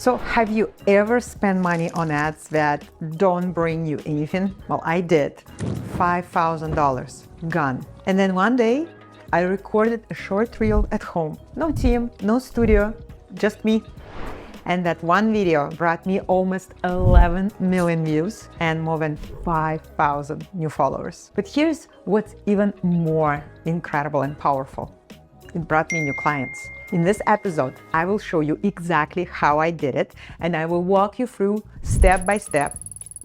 So have you ever spent money on ads that don't bring you anything? Well, I did. $5,000 gone. And then one day I recorded a short reel at home. No team, no studio, just me. And that one video brought me almost 11 million views and more than 5,000 new followers. But here's what's even more incredible and powerful. It brought me new clients. In this episode, I will show you exactly how I did it, and I will walk you through step by step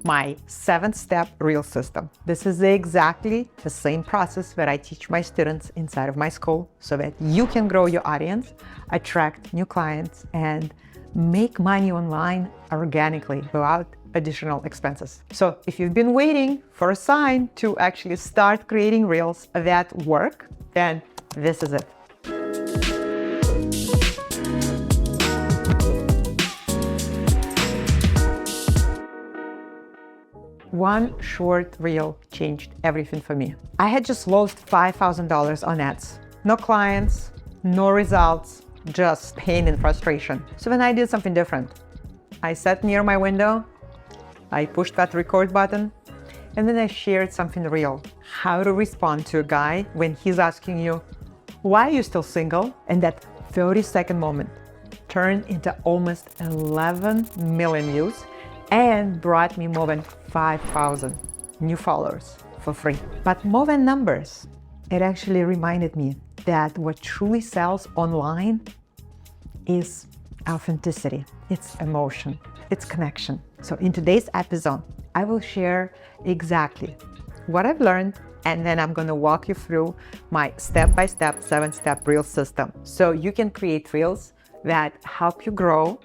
my 7-step reel system. This is exactly the same process that I teach my students inside of my school so that you can grow your audience, attract new clients, and make money online organically without additional expenses. So if you've been waiting for a sign to actually start creating reels that work, then this is it. One short reel changed everything for me. I had just lost $5,000 on ads. No clients, no results, just pain and frustration. So then I did something different. I sat near my window, I pushed that record button, and then I shared something real. How to respond to a guy when he's asking you, why are you still single? And that 30-second moment turned into almost 11 million views and brought me more than 5,000 new followers for free. But more than numbers, it actually reminded me that what truly sells online is authenticity, it's emotion, it's connection. So in today's episode, I will share exactly what I've learned, and then I'm going to walk you through my step-by-step 7-step reel system so you can create reels that help you grow,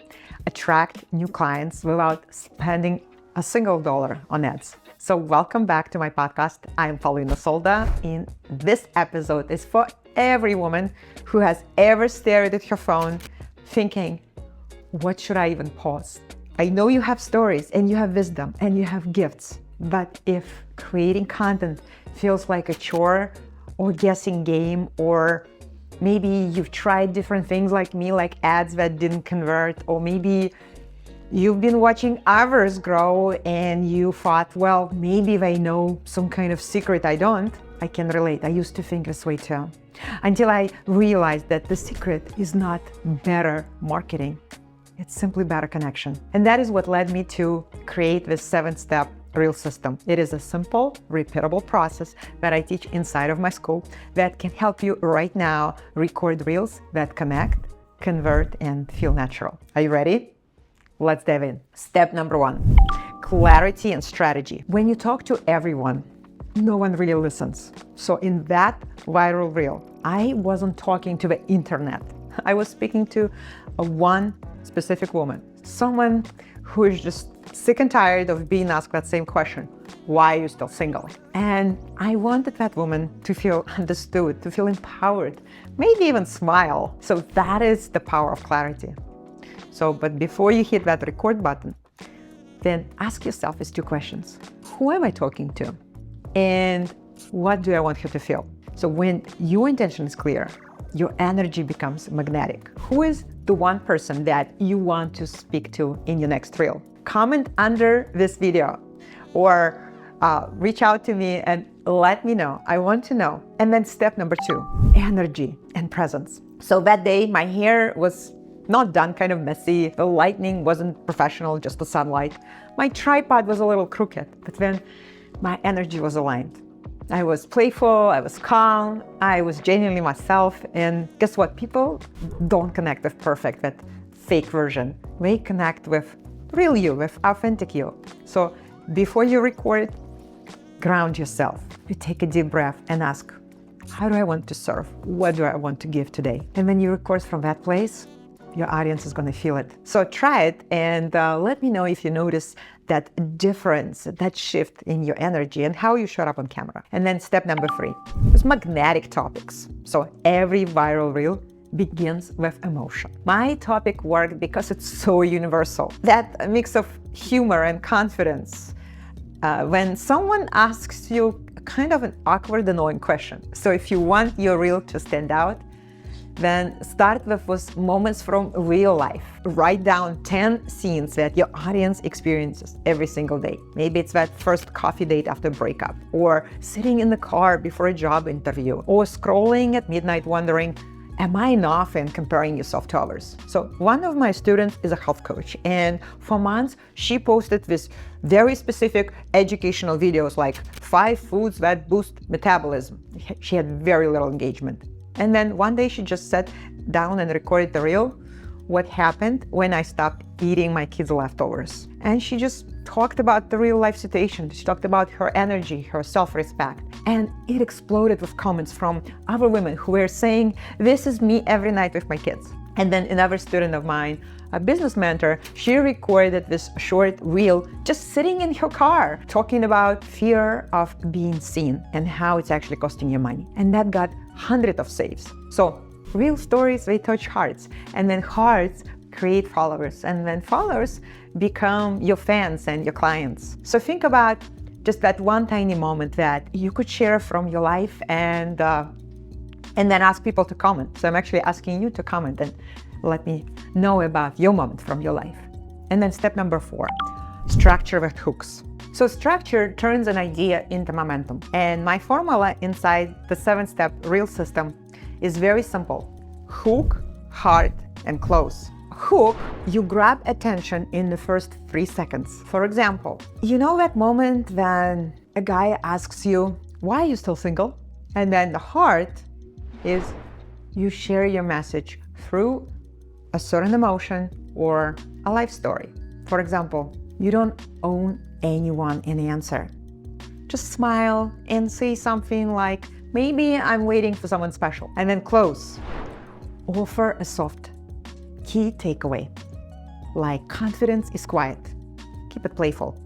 attract new clients without spending a single dollar on ads. So welcome back to my podcast. I'm Paulina Solda. In this episode is for every woman who has ever stared at her phone thinking, what should I even post? I know you have stories and you have wisdom and you have gifts, but if creating content feels like a chore or guessing game, or maybe you've tried different things like me, like ads that didn't convert, or maybe you've been watching others grow and you thought, well, maybe they know some kind of secret I don't. I can relate. I used to think this way too. Until I realized that the secret is not better marketing. It's simply better connection. And that is what led me to create this 7-step reel system. It is a simple, repeatable process that I teach inside of my school that can help you right now record reels that connect, convert, and feel natural. Are you ready? Let's dive in. Step number 1, clarity and strategy. When you talk to everyone, no one really listens. So in that viral reel, I wasn't talking to the internet. I was speaking to one specific woman, someone who is just sick and tired of being asked that same question. Why are you still single? And I wanted that woman to feel understood, to feel empowered, maybe even smile. So that is the power of clarity. So, but before you hit that record button, then ask yourself these 2 questions. Who am I talking to? And what do I want her to feel? So when your intention is clear, your energy becomes magnetic. Who is the one person that you want to speak to in your next reel? Comment under this video or reach out to me and let me know. I want to know. And then step number 2, energy and presence. So that day, my hair was not done, kind of messy. The lighting wasn't professional, just the sunlight. My tripod was a little crooked, but then my energy was aligned. I was playful, I was calm, I was genuinely myself. And guess what? People don't connect with perfect, that fake version. They connect with real you, with authentic you. So before you record, ground yourself. You take a deep breath and ask, how do I want to serve? What do I want to give today? And when you record from that place, your audience is going to feel it. So try it and let me know if you notice that difference, that shift in your energy and how you showed up on camera. And then step number 3 is magnetic topics. So every viral reel begins with emotion. My topic worked because it's so universal. That mix of humor and confidence. When someone asks you kind of an awkward, annoying question. So if you want your reel to stand out, Then start with moments from real life. Write down 10 scenes that your audience experiences every single day. Maybe it's that first coffee date after breakup, or sitting in the car before a job interview, or scrolling at midnight wondering, am I enough, and comparing yourself to others. So one of my students is a health coach, and for months she posted this very specific educational videos like 5 foods that boost metabolism. She had very little engagement. And then one day she just sat down and recorded the reel, what happened when I stopped eating my kids' leftovers. And she just talked about the real life situation. She talked about her energy, her self-respect. And it exploded with comments from other women who were saying, this is me every night with my kids. And then another student of mine, a business mentor, she recorded this short reel just sitting in her car, talking about fear of being seen and how it's actually costing you money. And that got hundreds of saves. So real stories, they touch hearts, and then hearts create followers, and then followers become your fans and your clients. So think about just that one tiny moment that you could share from your life, and then ask people to comment. So I'm actually asking you to comment and let me know about your moment from your life. And then step number 4, structure with hooks. So structure turns an idea into momentum. And my formula inside the 7-step reel system is very simple. Hook, heart, and close. Hook, you grab attention in the first 3 seconds. For example, you know that moment when a guy asks you, why are you still single? And then the heart is you share your message through a certain emotion or a life story. For example, you don't owe anyone an answer. Just smile and say something like, maybe I'm waiting for someone special. And then close. Offer a soft key takeaway, like confidence is quiet. Keep it playful.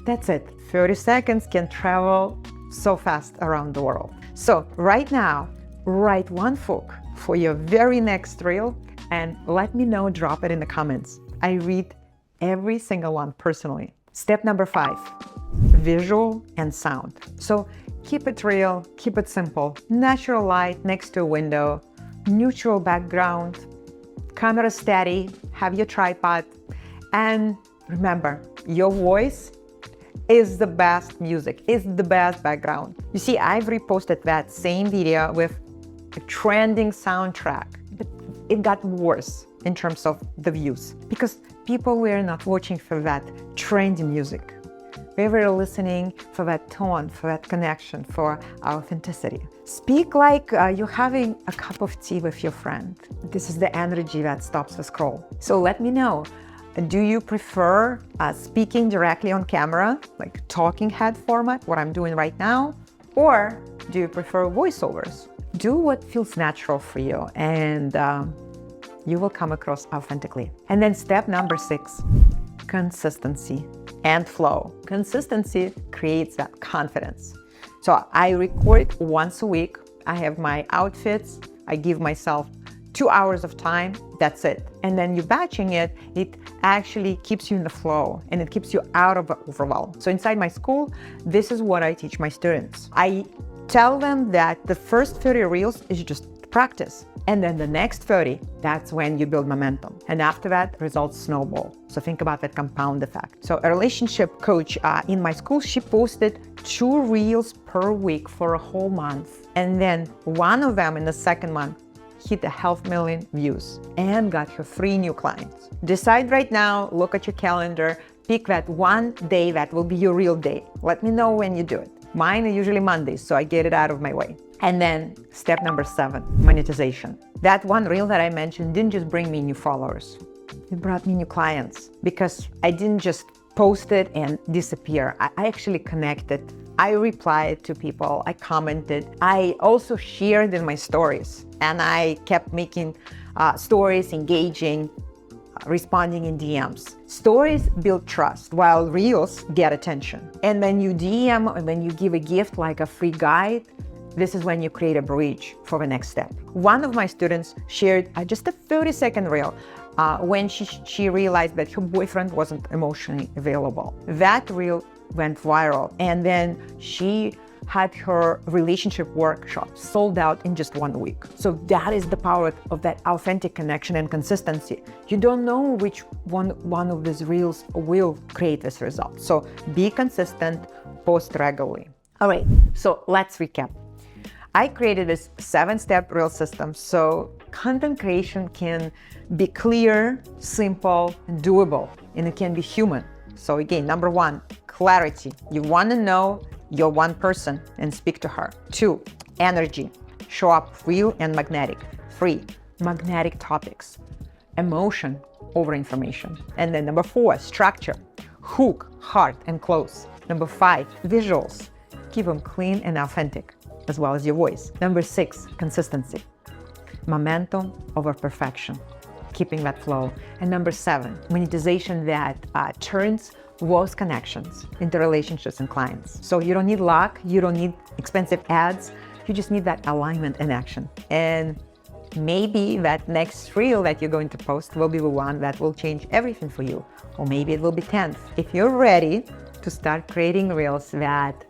That's it. 30 seconds can travel so fast around the world. So right now, write one hook for your very next reel and let me know, drop it in the comments. I read every single one personally. Step number 5, visual and sound. So keep it real, keep it simple. Natural light next to a window, neutral background, camera steady, have your tripod, and remember, your voice is the best music, is the best background. You see, I've reposted that same video with a trending soundtrack, but it got worse in terms of the views because people were not watching for that trendy music. We were listening for that tone, for that connection, for authenticity. Speak like you're having a cup of tea with your friend. This is the energy that stops the scroll. So let me know, do you prefer speaking directly on camera, like talking head format, what I'm doing right now? Or do you prefer voiceovers? Do what feels natural for you, and you will come across authentically. And then step number 6, consistency and flow. Consistency creates that confidence. So I record once a week. I have my outfits. I give myself 2 hours of time. That's it. And then you batching it, it actually keeps you in the flow and it keeps you out of the overwhelm. So inside my school, this is what I teach my students. I tell them that the first 30 reels is just practice. And then the next 30, that's when you build momentum. And after that, results snowball. So think about that compound effect. So a relationship coach in my school, she posted 2 reels per week for a whole month. And then one of them in the second month hit 500,000 views and got her 3 new clients. Decide right now, look at your calendar, pick that one day that will be your real day. Let me know when you do it. Mine are usually Mondays, so I get it out of my way. And then step number 7, monetization. That one reel that I mentioned didn't just bring me new followers. It brought me new clients because I didn't just post it and disappear. I actually connected. I replied to people. I commented. I also shared in my stories, and I kept making stories, engaging, responding in DMs. Stories build trust while reels get attention. And when you DM, when you give a gift like a free guide, this is when you create a bridge for the next step. One of my students shared just a 30-second reel when she realized that her boyfriend wasn't emotionally available. That reel went viral, and then she had her relationship workshop sold out in just 1 week. So that is the power of that authentic connection and consistency. You don't know which one of these reels will create this result. So be consistent, post regularly. All right, so let's recap. I created this 7-step reel system so content creation can be clear, simple, doable, and it can be human. So again, number 1, clarity. You want to know your one person and speak to her. 2, energy. Show up real and magnetic. 3, magnetic topics. Emotion over information. And then number 4, structure. Hook, heart, and close. Number 5, visuals. Keep them clean and authentic, as well as your voice. Number 6, consistency. Momentum over perfection, keeping that flow. And number 7, monetization that turns those connections into relationships and clients. So you don't need luck, you don't need expensive ads, you just need that alignment and action. And maybe that next reel that you're going to post will be the one that will change everything for you. Or maybe it will be 10th. If you're ready to start creating reels that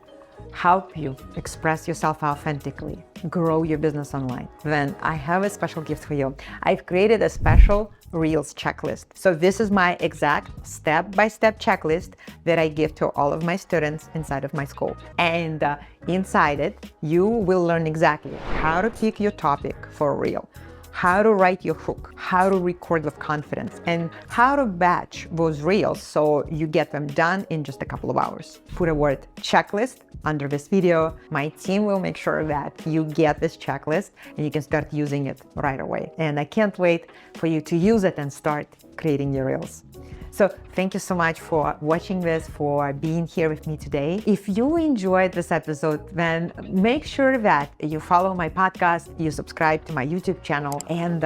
help you express yourself authentically, grow your business online, then I have a special gift for you. I've created a special Reels checklist. So this is my exact step-by-step checklist that I give to all of my students inside of my school. And inside it, you will learn exactly how to pick your topic for a reel, how to write your hook, how to record with confidence, and how to batch those reels so you get them done in just a couple of hours. Put a word checklist under this video. My team will make sure that you get this checklist and you can start using it right away. And I can't wait for you to use it and start creating your reels. So thank you so much for watching this, for being here with me today. If you enjoyed this episode, then make sure that you follow my podcast, you subscribe to my YouTube channel, and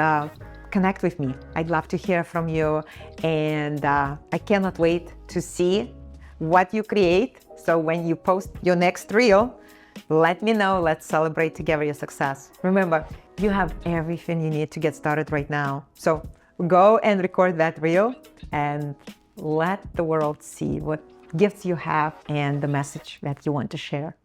connect with me. I'd love to hear from you, and I cannot wait to see what you create. So when you post your next reel, let me know. Let's celebrate together your success. Remember, you have everything you need to get started right now. So go and record that reel and let the world see what gifts you have and the message that you want to share.